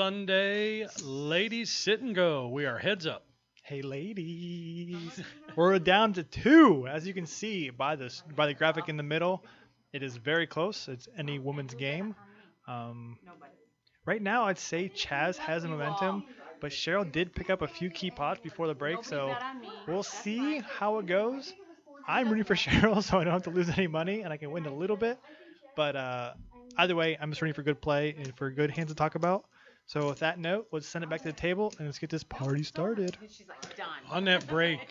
Sunday, ladies, sit and go. We are heads up. Hey ladies, we're down to 2, as you can see by the graphic in the middle. It is very close. It's any woman's game. Right now, I'd say Chaz has the momentum, but Cheryl did pick up a few key pots before the break, so we'll see how it goes. I'm rooting for Cheryl, so I don't have to lose any money, and I can win a little bit. But either way, I'm just rooting for good play and for good hands to talk about. So with that note, let's send it back to the table and let's get this party started. On that break,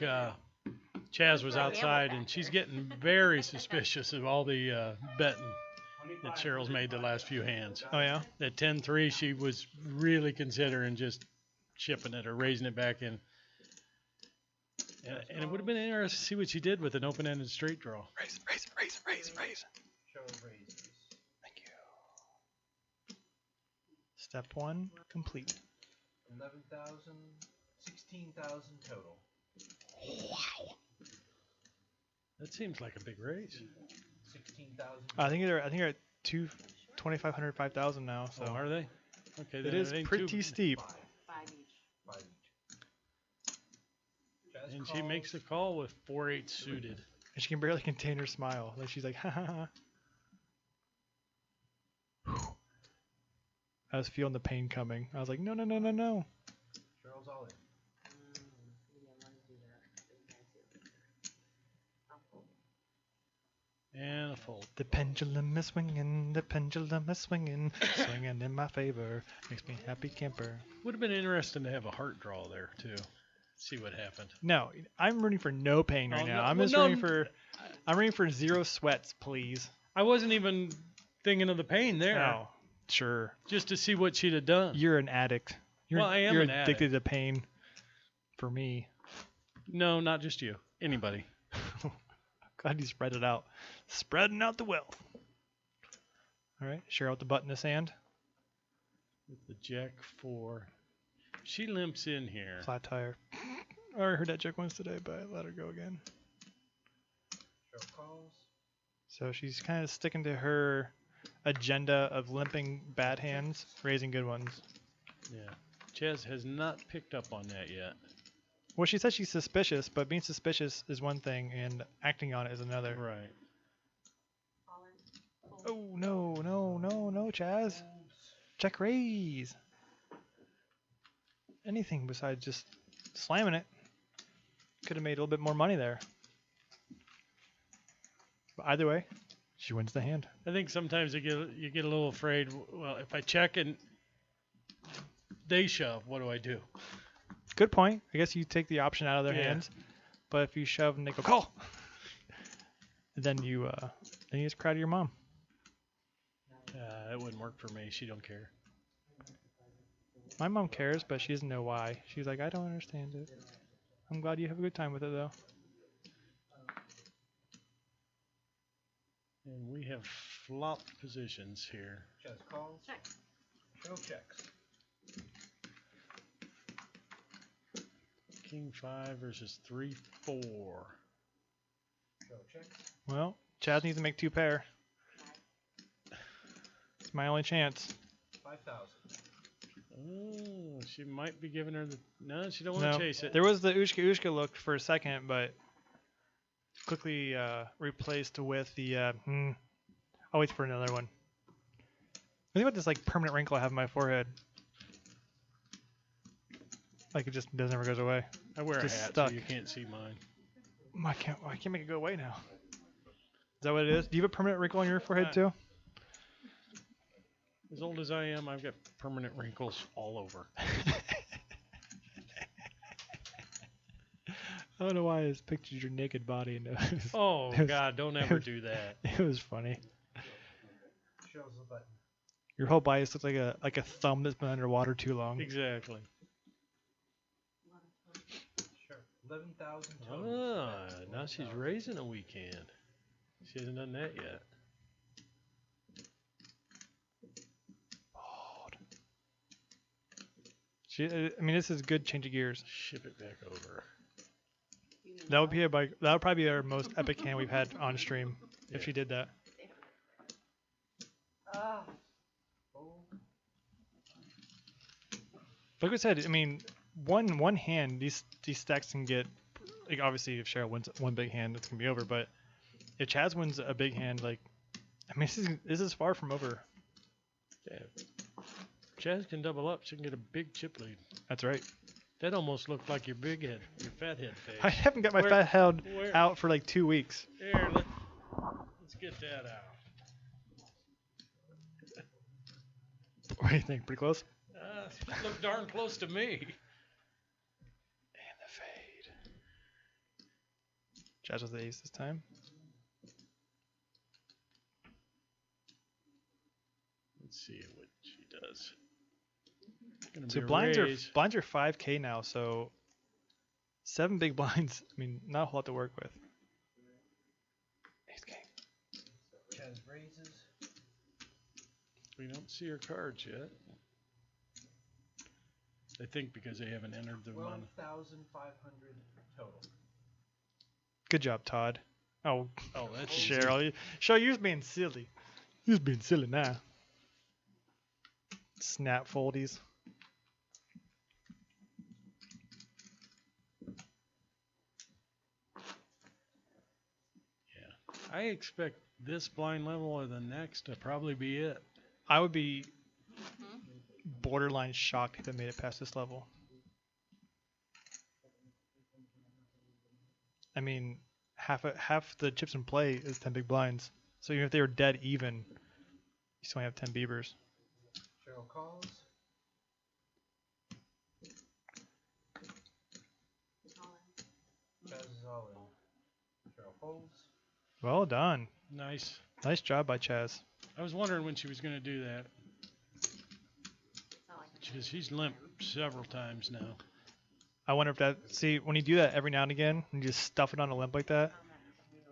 Chaz was outside, and she's getting very suspicious of all the betting that Cheryl's made the last few hands. Oh, yeah? At 10-3, she was really considering just chipping it or raising it back in. And it would have been interesting to see what she did with an open-ended straight draw. Raise. Show raises. Thank you. Step 1 complete. 11,000, 16,000 total. Wow. That seems like a big raise. 16,000. I think they're at 2,500, 5,000 now. So Oh, are they? Okay, it then is ain't pretty too- steep. Five each. Jazz And she calls. makes the call with 4-8 suited. And she can barely contain her smile. Like she's like, ha ha ha. Whew. I was feeling the pain coming. I was like, no. Cheryl's all in. And a fold. The pendulum is swinging, swinging in my favor. Makes me a happy camper. Would have been interesting to have a heart draw there, too. See what happened. No, I'm rooting for no pain right Oh, now. no- I'm well, just no, rooting for 0 sweats, please. I wasn't even thinking of the pain there. Oh, sure. Just to see what she'd have done. You're an addict. You're, Well, I am you're an addicted to pain. For me. No, not just you. Anybody. Glad you spread it out. Spreading out the wealth. All right, share out the butt in his hand. With the jack 4. She limps in here. Flat tire. I already heard that joke once today, but I let her go again. Cheryl calls. So she's kind of sticking to her agenda of limping bad hands, raising good ones. Yeah. Chaz has not picked up on that yet. Well, she said she's suspicious, but being suspicious is one thing, and acting on it is another. Right. Oh, no, Chaz. Check raise. Anything besides just slamming it. Could have made a little bit more money there. But either way, she wins the hand. I think sometimes you get a little afraid. Well, if I check and they shove, what do I do? Good point. I guess you take the option out of their Yeah. hands. But if you shove and they go, call! then you just cry to your mom. That wouldn't work for me. She don't care. My mom cares, but she doesn't know why. She's like, I don't understand it. I'm glad you have a good time with it, though. And we have flopped positions here. Jazz calls. Check. Cheryl checks. King 5 versus 3-4. Cheryl checks. Well, Chaz needs to make 2 pair. It's my only chance. 5,000. Oh, she might be giving her the... No, she don't want to No, chase it. there was the Ushka look for a second, but quickly replaced with the... I'll wait for another one. Think about this like permanent wrinkle I have in my forehead. Like it just never goes away. I wear a just hat stuck. so you can't see mine. I can't make it go away now. Is that what it is? Do you have a permanent wrinkle on your forehead too? As old as I am, I've got permanent wrinkles all over. I don't know why I just pictured your naked body and it was, Oh, it was- God, don't ever do that. it was funny. Shows the button. Your whole body just looks like a thumb that's been underwater too long. Exactly. Sure. 11,000 total. Ah, now she's raising a weekend. She hasn't done that yet. I mean, this is good change of gears. Ship it back over. That would probably be our most epic hand we've had on stream if she did that. Oh. Like I said, I mean, one hand, these stacks can get, like, obviously if Cheryl wins one big hand, it's gonna be over. But if Chaz wins a big hand, like, I mean, this is far from over. Yeah. Chaz can double up. She can get a big chip lead. That's right. That almost looked like your big head, your fat head face. I haven't got my Where- fat head where- out for like 2 weeks. Here, let's get that out. What do you think? Pretty close? Look darn close to me. And the fade. Chaz with the ace this time. Let's see what she does. Gonna So be a blinds raise. are 5K now, so 7 big blinds. I mean, not a whole lot to work with. Ace king. Chaz raises. We don't see her cards yet. I think because they haven't entered the money. 12,500 total. Good job, Todd. Oh, Oh, that's easy. Cheryl, you're just being silly. You're just being silly now. Snap foldies. I expect this blind level or the next to probably be it. I would be borderline shocked if they made it past this level. I mean, half the chips in play is 10 big blinds. So even if they were dead even, you still only have 10 beavers. Cheryl calls. Chaz is all in. Cheryl folds. Well done. Nice. Nice job by Chaz. I was wondering when she was going to do that. Because she's limped several times now. I wonder if that, see, when you do that every now and again, and you just stuff it on a limp like that,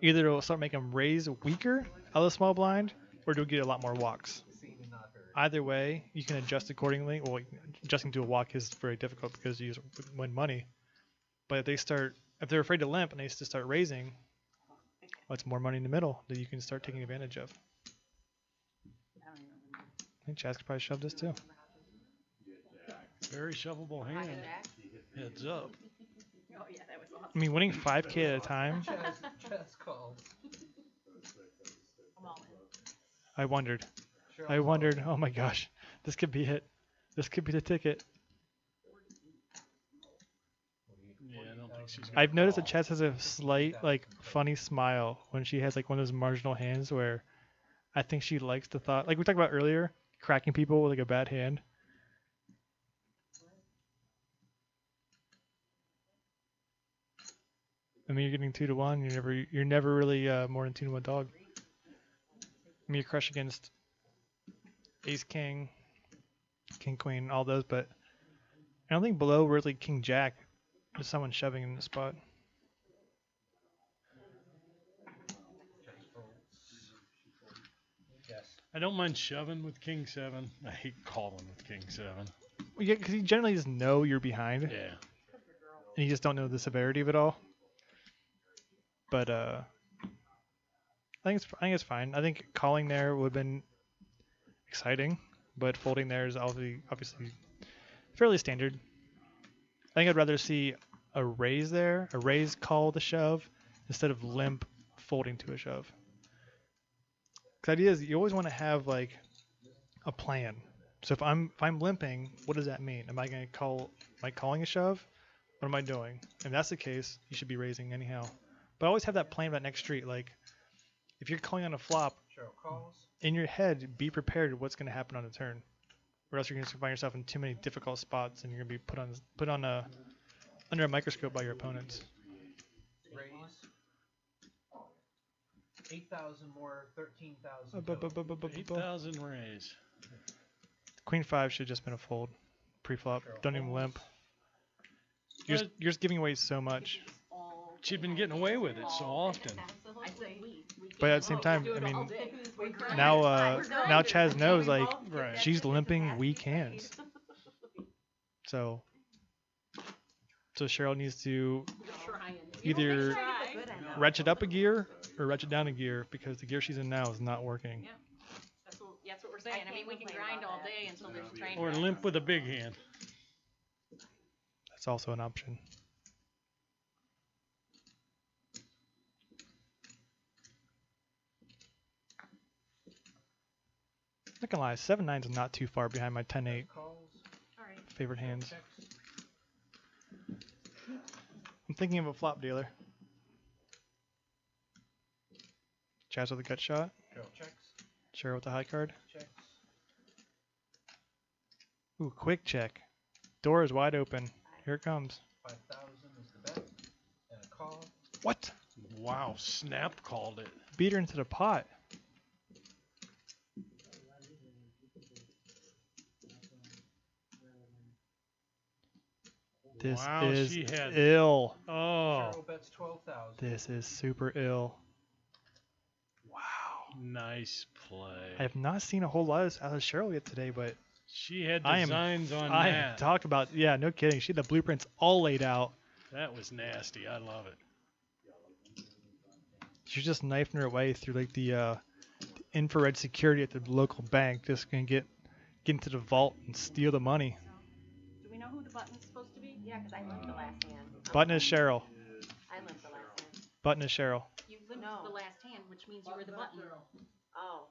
either it'll start making them raise weaker out of the small blind, or it'll get a lot more walks. Seen and not heard. Either way, you can adjust accordingly. Well, adjusting to a walk is very difficult because you win money. But if they're afraid to limp and they just start raising, well, it's more money in the middle that you can start taking advantage of. I think Chaz could probably shove this too. Very shovelable hand. Heads up. Oh yeah, that was awesome. I mean, winning 5K at a time, Chaz calls. I'm all in. I wondered. Cheryl's I all wondered, in. oh my gosh, this could be it. This could be the ticket. Yeah, I don't think she's going I've noticed that Chaz has a slight, like, funny smile when she has, like, one of those marginal hands where I think she likes the thought. Like we talked about earlier, cracking people with, like, a bad hand. I mean, you're getting 2-1. You're never really more than 2-1 dog. I mean, you crush against Ace King, King Queen, all those, but I don't think below really King Jack. There's someone shoving in the spot. Chaz folds. Yes. I don't mind shoving with King 7. I hate calling with King 7. Well, yeah, because you generally just know you're behind, Yeah. and you just don't know the severity of it all. But I think it's fine. I think calling there would have been exciting, but folding there is obviously fairly standard. I think I'd rather see a raise there, a raise call the shove, instead of limp folding to a shove. Because the idea is you always want to have like a plan. So if I'm limping, what does that mean? Am I calling a shove? What am I doing? If that's the case, you should be raising anyhow. But always have that plan about next street. Like if you're calling on a flop, Cheryl calls. in your head, be prepared to what's going to happen on the turn, or else you're going to find yourself in too many difficult spots, and you're going to be put on under a microscope by your opponents. Raise. 8,000 more, 13,000 total. 8,000 raise. Queen 5 should have just been a fold, pre-flop. Cheryl Don't even folds. limp. You're just giving away so much. She'd been getting away with it so often. I say, But at the same time, do I it all mean, day. now Chaz knows like Right. she's limping weak hands. So Cheryl needs to Trying. either Try. ratchet up a gear or ratchet down a gear because the gear she's in now is not working. Yeah. That's what we're saying. I mean, we can grind all day until there's train. Or limp with a big hand. That's also an option. Not gonna lie, 7-9 is not too far behind my 10-8 Calls. All right. favorite hands. Checks. I'm thinking of a flop dealer. Chaz with a gut shot. Cheryl checks. Cheryl with a high card. Checks. Ooh, quick check. Door is wide open. Here it comes. 5,000 is the bet. And a call. What? Wow, Snap called it. Beat her into the pot. This Wow, is she had- ill. Oh, Cheryl bets 12,000. This is super ill. Wow. nice play. I have not seen a whole lot out of Cheryl yet today, but She had I am- designs on I that. talk about, yeah, no kidding. She had the blueprints all laid out. That was nasty. I love it. She's just knifing her way through like the infrared security at the local bank, just gonna get into the vault and steal the money. Do we know who the button's supposed to be? Yeah, because I limped the last hand. Button is Cheryl. I limped the last hand. Button is Cheryl. You limped No. the last hand, which means you were the button. Oh,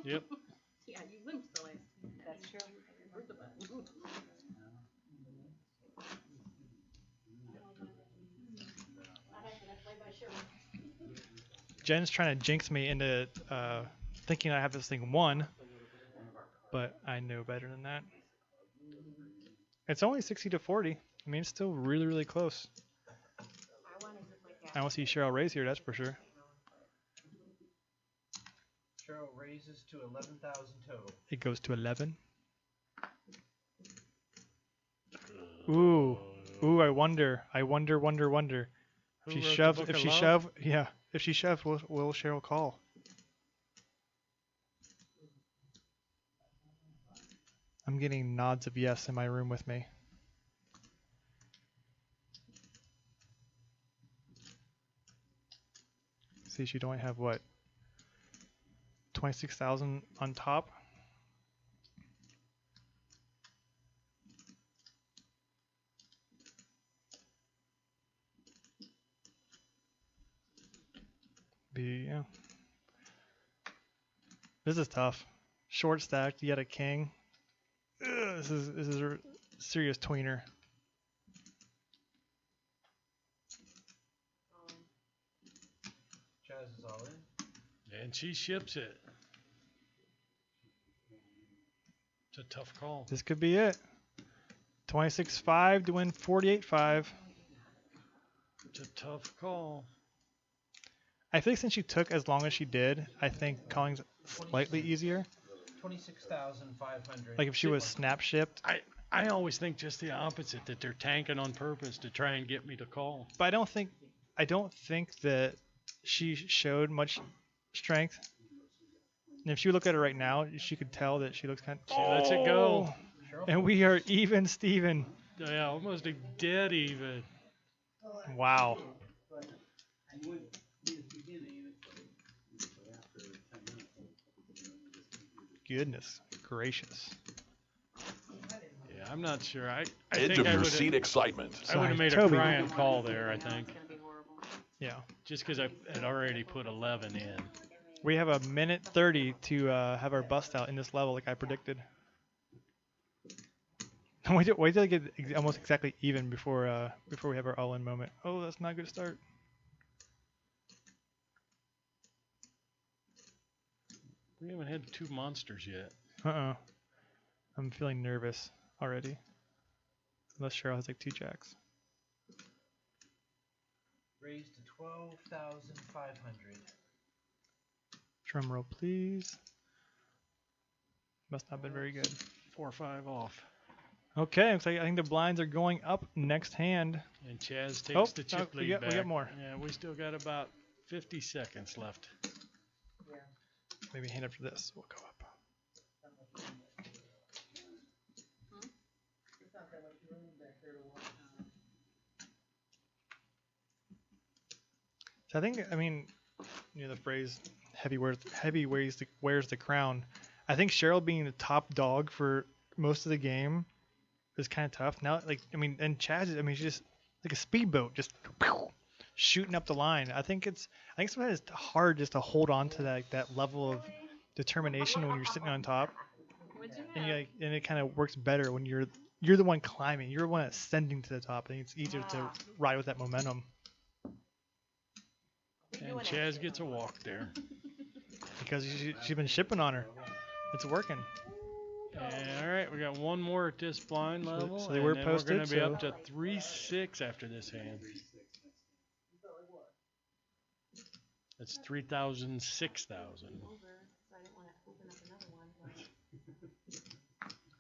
Yep. Yeah, you limped the last. that's true. You're the button. Jen's trying to jinx me into thinking I have this thing won, but I know better than that. It's only 60-40. I mean, it's still really, really close. I don't see Cheryl raise here, that's for sure. Cheryl raises to 11,000 total. It goes to 11. Ooh, I wonder. If Who she wrote the shoves, Book if of she Love? shove, yeah. If she shoves, will Cheryl call? I'm getting nods of yes in my room with me. See, she'd only have what? 26,000 on top. Yeah. This is tough. Short stacked, yet a king. Ugh, this is a serious tweener. Chaz is all in. And she ships it. It's a tough call. This could be it. 26-5 to win 48-5. It's a tough call. I think since she took as long as she did, I think calling's slightly easier. 26,500. Like if she was snap shipped. I always think just the opposite, that they're tanking on purpose to try and get me to call. But I don't think that she showed much strength. And if you look at her right now, she could tell that she looks kind of. She lets it go. Cheryl And we are even, Steven. Yeah, almost a dead even. Wow. Goodness gracious. Yeah, I'm not sure. I Edge think of I your would seat excitement. have made a Toby. crying call there, I think. It's gonna be horrible. Yeah. Just because I had already put 11 in. We have a minute 30 to have our bust out in this level like I predicted. Wait till I get almost exactly even before we have our all-in moment. Oh, that's not a good start. We haven't had two monsters yet. Uh-oh. I'm feeling nervous already. Unless Cheryl has like two jacks. raised to 12,500. Drum roll, please. Must not have been very good. 4 or 5 off. Okay, looks like I think the blinds are going up next hand. And Chaz takes Oh, the chip we lead got- back. we got more. Yeah, we still got about 50 seconds left. Maybe hand up for this. We'll go up. So I think, I mean, you know the phrase "heavy wears the crown." I think Cheryl being the top dog for most of the game is kind of tough. Now, like, I mean, and Chaz, I mean, she's just like a speedboat, just shooting up the line. I think sometimes it's hard just to hold on to that level of determination when you're sitting on top, What'd you and have? and it kind of works better when you're the one climbing. You're the one ascending to the top. I think it's easier to ride with that momentum And Chaz gets a walk there. because she's been shipping on her. It's working. All right, we got one more at this blind level. so they were and then posted, We're going to be so- up to 3-6 after this hand. That's 3,000, 6,000. Over, so I didn't want to open up another one, but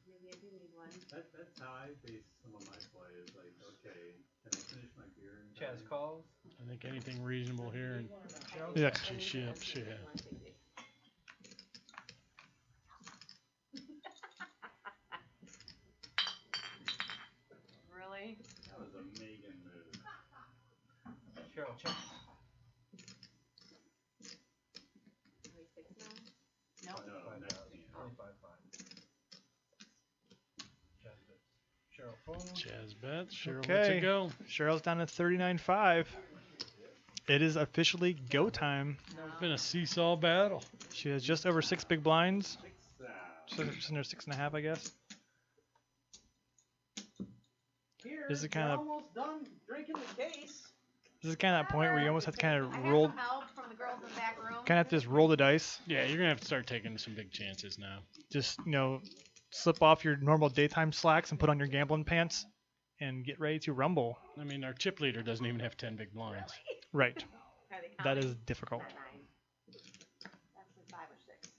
maybe I do need one. That's how I base some of my play is like, okay, can I finish my beer? in Chaz time? calls. I think anything reasonable here, and Yeah. she ships, yeah. Really? That was a Megan move. Cheryl check. Nope. No, next hand. 25.5. Chaz bets. Cheryl folds. Chaz bets. Cheryl lets Okay. it go. Cheryl's down to 39.5. It is officially go time. It's been a seesaw battle. She has just over 6 big blinds. Six, Just under 6.5, I guess. Here, This is kinda- you're almost done drinking the case. This is kind of that point where you almost have to kind I of have roll, some help from the girls in the back room. kind of have to just roll the dice. Yeah, you're gonna have to start taking some big chances now. Just slip off your normal daytime slacks and put on your gambling pants, and get ready to rumble. I mean, our chip leader doesn't even have 10 big blinds. Right. Are they That counting? is difficult. Nine. Actually 5 or 6.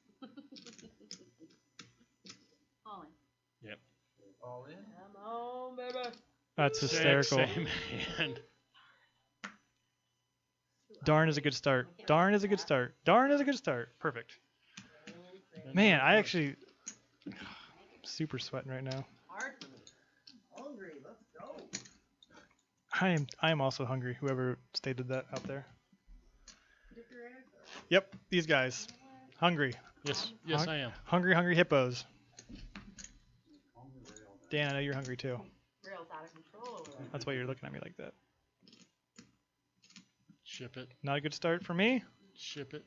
All in. All in. Come on, baby. That's Exact hysterical. Same hand. Darn is a good start. Darn is a good start. Darn is a good start. Perfect. Man, I actually super sweating right now. Hard. Hungry. Let's go. I am also hungry. Whoever stated that out there. Yep, these guys. Hungry. Yes, Hung- I am. Hungry hippos. Dan, I know you're hungry too. Rail's out of control over there. That's why you're looking at me like that. Ship it. Not a good start for me. Ship it.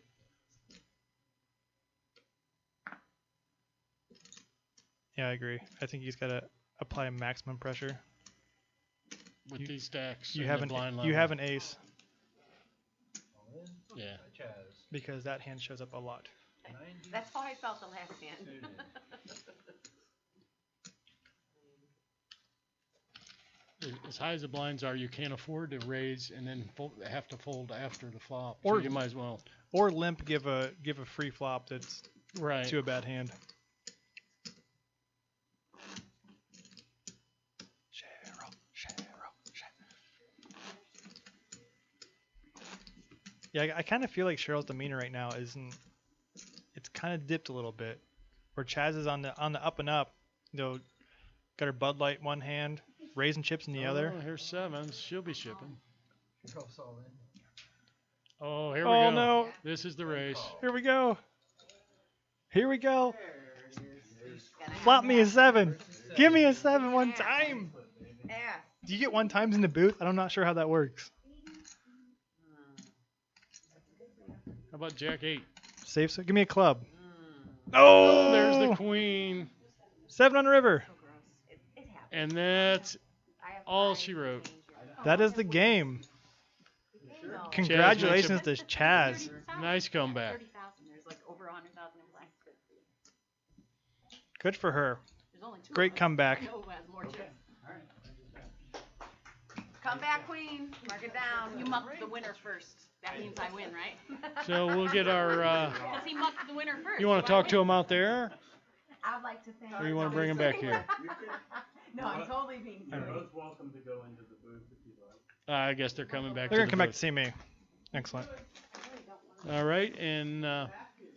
Yeah, I agree. I think he's got to apply maximum pressure. With You- these stacks. You and have the an blind you level. have an ace All in. Yeah. Chaz. because that hand shows up a lot. 90. That's how I felt the last hand. As high as the blinds are, you can't afford to raise and then have to fold after the flop. Or- so you might as well. Or limp give a free flop that's Right. to a bad hand. Yeah, I kind of feel like Cheryl's demeanor right now isn't. It's kind of dipped a little bit, where Chaz is on the up and up. Got her Bud Light in one hand, raisin chips in the other. Oh, here's sevens. She'll be shipping. Cheryl's all in. Oh, here we Oh go. no! This is the race. Here we go. Here we go. Gonna Flop have me a that. 7. Give me a 7 one time. Yeah. Do you get 1 times in the booth? I'm not sure how that works. How about Jack 8? Safe. So give me a club. Oh, Oh, there's the queen. 7 on the river. So gross. It happens. And that's I have all five she wrote. changes. That is the game. No. Congratulations to Chaz. Nice comeback. 30,000. There's like over 100,000 in blanks. Good for her. There's only 2. Great of us. comeback. No who has more chips. Come back, queen. Mark it down. You mucked the winner first. That means I win, right? So we'll get our. Because he mucked the winner first. You want to so I talk to win. him out there, I'd like to thank. or you want to bring him back here? No, I'm totally being You're silly. both welcome to go into the booth if you'd like. I guess they're coming back. They're to gonna the come back to booth. see me. Excellent. All right, and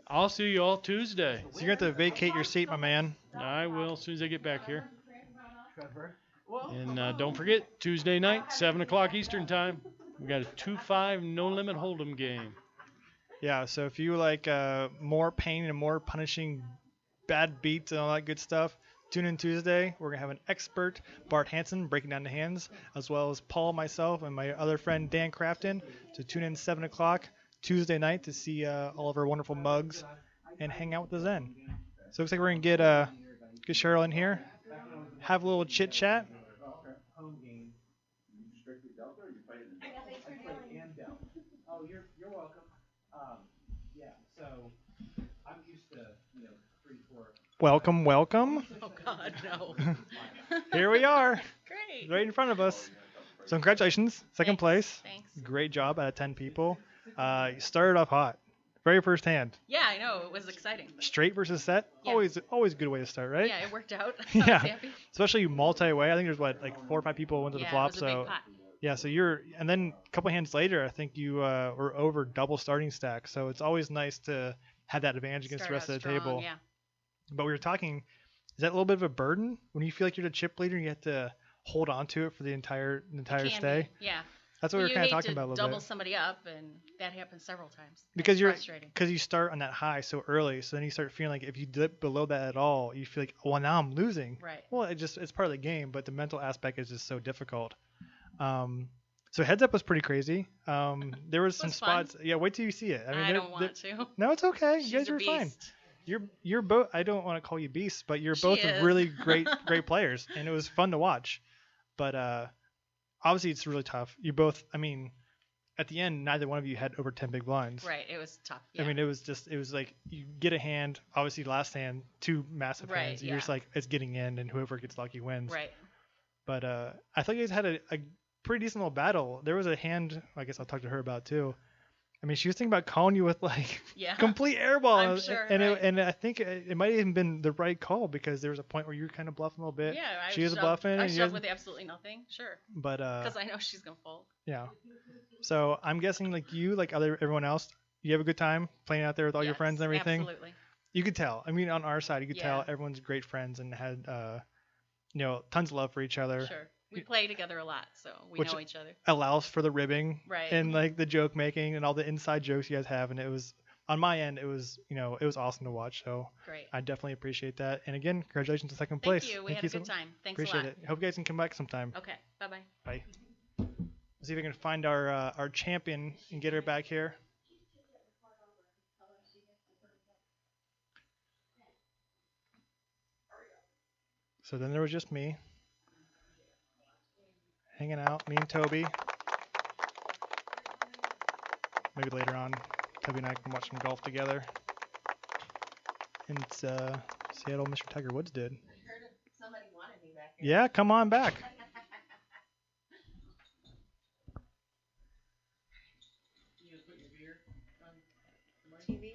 I'll see you all Tuesday. So you're gonna have to vacate your seat, my man. I will as soon as I get back here. Trevor. And don't forget, Tuesday night, 7 o'clock Eastern time, we got a 2-5 no limit hold'em game. Yeah. So if you like more pain and more punishing bad beats and all that good stuff, Tune in Tuesday. We're going to have an expert, Bart Hansen, breaking down the hands, as well as Paul, myself, and my other friend, Dan Crafton. So tune in 7 o'clock Tuesday night to see all of our wonderful mugs and hang out with the Zen. So it looks like we're going to get Cheryl in here, have a little chit-chat. Home game. Strictly Delta or you play it in Delta? I play and Delta. Oh, you're welcome. Yeah, so I'm used to, 3-4. Welcome, welcome. Oh God, no. Here we are, Great. right in front of us. So congratulations, second Thanks. place. Thanks. Great job out of 10 people. You started off hot. Very first hand. Yeah, I know. It was exciting. Straight versus set. Yeah. Always a good way to start, right? Yeah, it worked out. I was Yeah. happy. Especially multi-way. I think there's like 4 or 5 people went to the Yeah, flop. it was a big So pot. yeah, so and then a couple hands later, I think you were over double starting stack. So it's always nice to have that advantage against Started the rest out of the strong, table. Yeah. But we were talking, is that a little bit of a burden when you feel like you're the chip leader and you have to hold on to it for the entire Can stay? be, yeah. That's what we were You kind of hate talking to about a little double bit. somebody up, and that happens several times. Because That's frustrating. you start on that high so early, so then you start feeling like if you dip below that at all, you feel like, well, now I'm losing. Right. Well, it's part of the game, but the mental aspect is just so difficult. So heads up was pretty crazy. There was some was fun. spots. Yeah, wait till you see it. I don't want to. No, it's okay. She's You guys a are fine. beast. You're both. I don't want to call you beasts, but you're She both is. really great players, and it was fun to watch. But obviously, it's really tough. You both. I mean, at the end, neither one of you had over 10 big blinds. Right. It was tough. Yeah. I mean, it was like you get a hand. Obviously, last hand, 2 massive Right, hands. You're just yeah. like it's getting in, and whoever gets lucky wins. right. But I thought you guys had a pretty decent little battle. There was a hand. I guess I'll talk to her about too. I mean, she was thinking about calling you with like Yeah. complete airball, I'm sure, and right. and I think it might have even been the right call because there was a point where you were kind of bluffing a little bit. Yeah. I she was shoved, bluffing. I and you shoved guys- with absolutely nothing. Sure. but Because I know she's gonna fold. yeah. So I'm guessing like you, like everyone else, you have a good time playing out there with all your Yes, friends and everything. Absolutely. You could tell. I mean, on our side, you could tell Yeah. everyone's great friends and had tons of love for each other. Sure. We play together a lot, so we Which- know each other. Allows for the ribbing Right. and like the joke making and all the inside jokes you guys have, and it was on my end. It was it was awesome to watch. So Great. I definitely appreciate that. And again, congratulations on second Thank place. you. We had a good time. Thanks Appreciate a lot. it. Hope you guys can come back sometime. Okay. Bye bye. Bye. Let's see if we can find our champion and get her back here. So then there was just me hanging out, me and Toby. Maybe later on, Toby and I can watch some golf together. And see how old Mr. Tiger Woods did. I heard somebody wanted me back here. Yeah, come on back. TV?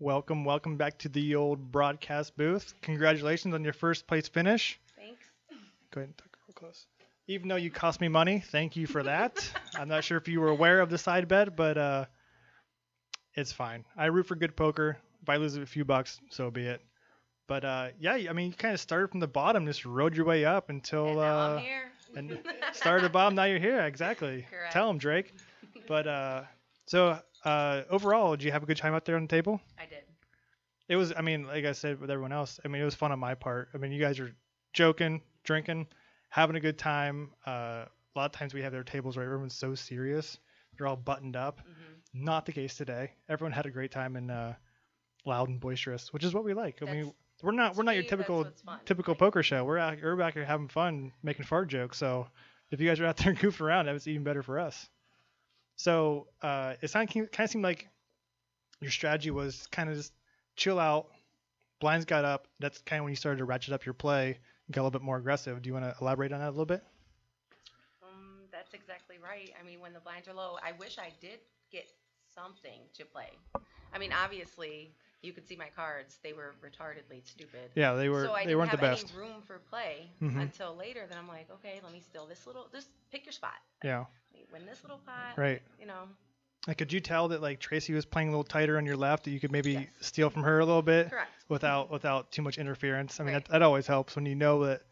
Welcome back to the old broadcast booth. Congratulations on your first place finish. Thanks. Go ahead and tuck it real close. Even though you cost me money, thank you for that. I'm not sure if you were aware of the side bet, but it's fine. I root for good poker. If I lose a few bucks, so be it. But yeah, I mean, you kind of started from the bottom, just rode your way up until And now I'm here. and started at the bottom. Now you're here. Exactly. Correct. Tell him, Drake. But so overall, did you have a good time out there on the table? I did. It was, I mean, like I said with everyone else, I mean, it was fun on my part. I mean, you guys are joking, drinking, having a good time. A lot of times we have their tables where everyone's so serious. They're all buttoned up. Mm-hmm. Not the case today. Everyone had a great time and loud and boisterous, which is what we like. I mean, we're not your that's typical what's fun. poker show. We're back here having fun, making fart jokes. So if you guys are out there goofing around, that was even better for us. So it kind of seemed like your strategy was kind of just chill out. Blinds got up. That's kind of when you started to ratchet up your play, got a little bit more aggressive. Do you want to elaborate on that a little bit? That's exactly right. I mean, when the blinds are low, I wish I did get something to play. I mean, obviously, you could see my cards. They were retardedly stupid. Yeah, they So I they didn't weren't have the best. any room for play Mhm. until later. Then I'm like, okay, let me steal this little. Just pick your spot. Yeah, Let me win this little pot. right. You know. Like, could you tell that like Tracy was playing a little tighter on your left, that you could maybe Yes. steal from her a little bit Correct. without too much interference? I mean, Right. that always helps when you know that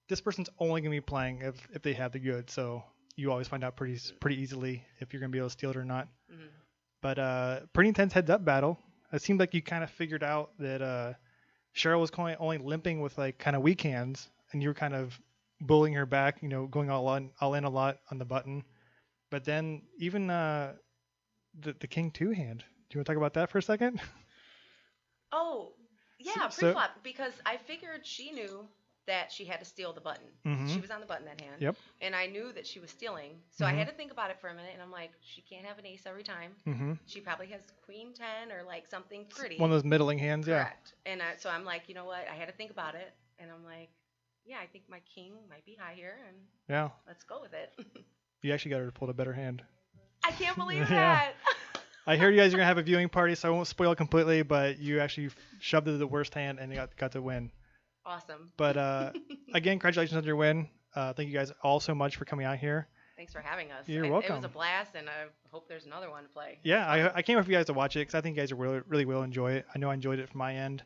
this person's only gonna be playing if they have the goods. So you always find out pretty easily if you're gonna be able to steal it or not. Mhm. But pretty intense heads up battle. It seemed like you kind of figured out that Cheryl was only limping with like kind of weak hands, and you were kind of bullying her back, going all in a lot on the button. But then even the King 2 hand. Do you want to talk about that for a second? Oh, yeah, So- pre-flop, because I figured she knew that she had to steal the button. Mhm. She was on the button that hand. Yep. And I knew that she was stealing. So I Mhm. had to think about it for a minute, and I'm like, she can't have an ace every time. Mm-hmm. She probably has queen 10 or like something pretty. One of those middling hands, yeah. Correct. And so I'm like, you know what? I had to think about it, and I'm like, yeah, I think my king might be high here, and Yeah. let's go with it. You actually got her to pull a better hand. I can't believe Yeah. that. I heard you guys are gonna have a viewing party, so I won't spoil it completely. But you actually shoved it to the worst hand and you got to win. Awesome. But again, congratulations on your win. Thank you guys all so much for coming out here. Thanks for having us. You're It welcome. was a blast, and I hope there's another one to play. Yeah, I can't wait for you guys to watch it because I think you guys really will enjoy it. I know I enjoyed it from my end.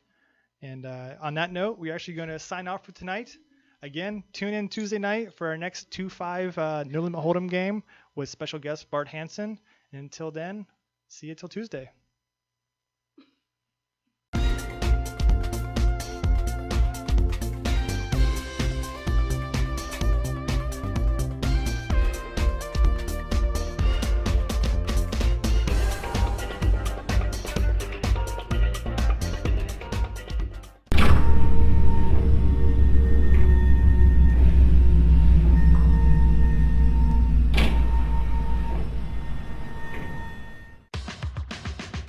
And on that note, we're actually going to sign off for tonight. Again, tune in Tuesday night for our next 2-5 No Limit Hold'em game with special guest Bart Hansen. And until then, see you till Tuesday.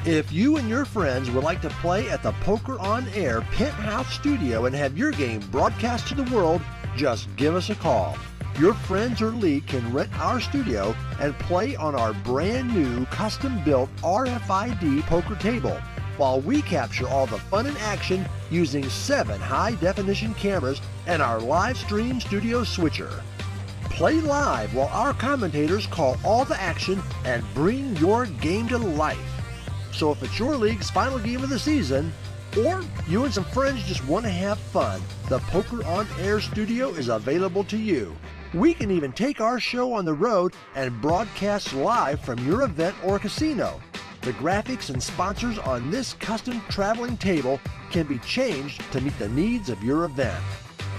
If you and your friends would like to play at the Poker on Air Penthouse Studio and have your game broadcast to the world, just give us a call. Your friends or league can rent our studio and play on our brand new custom-built RFID poker table, while we capture all the fun and action using 7 high-definition cameras and our live stream studio switcher. Play live while our commentators call all the action and bring your game to life. So if it's your league's final game of the season, or you and some friends just want to have fun, the Poker on Air studio is available to you. We can even take our show on the road and broadcast live from your event or casino. The graphics and sponsors on this custom traveling table can be changed to meet the needs of your event.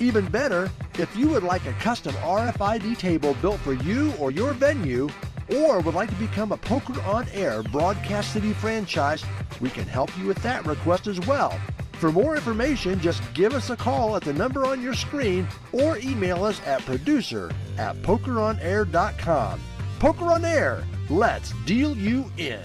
Even better, if you would like a custom RFID table built for you or your venue, or would like to become a Poker on Air Broadcast City franchise, we can help you with that request as well. For more information, just give us a call at the number on your screen or email us at producer@pokeronair.com. Poker on Air, let's deal you in.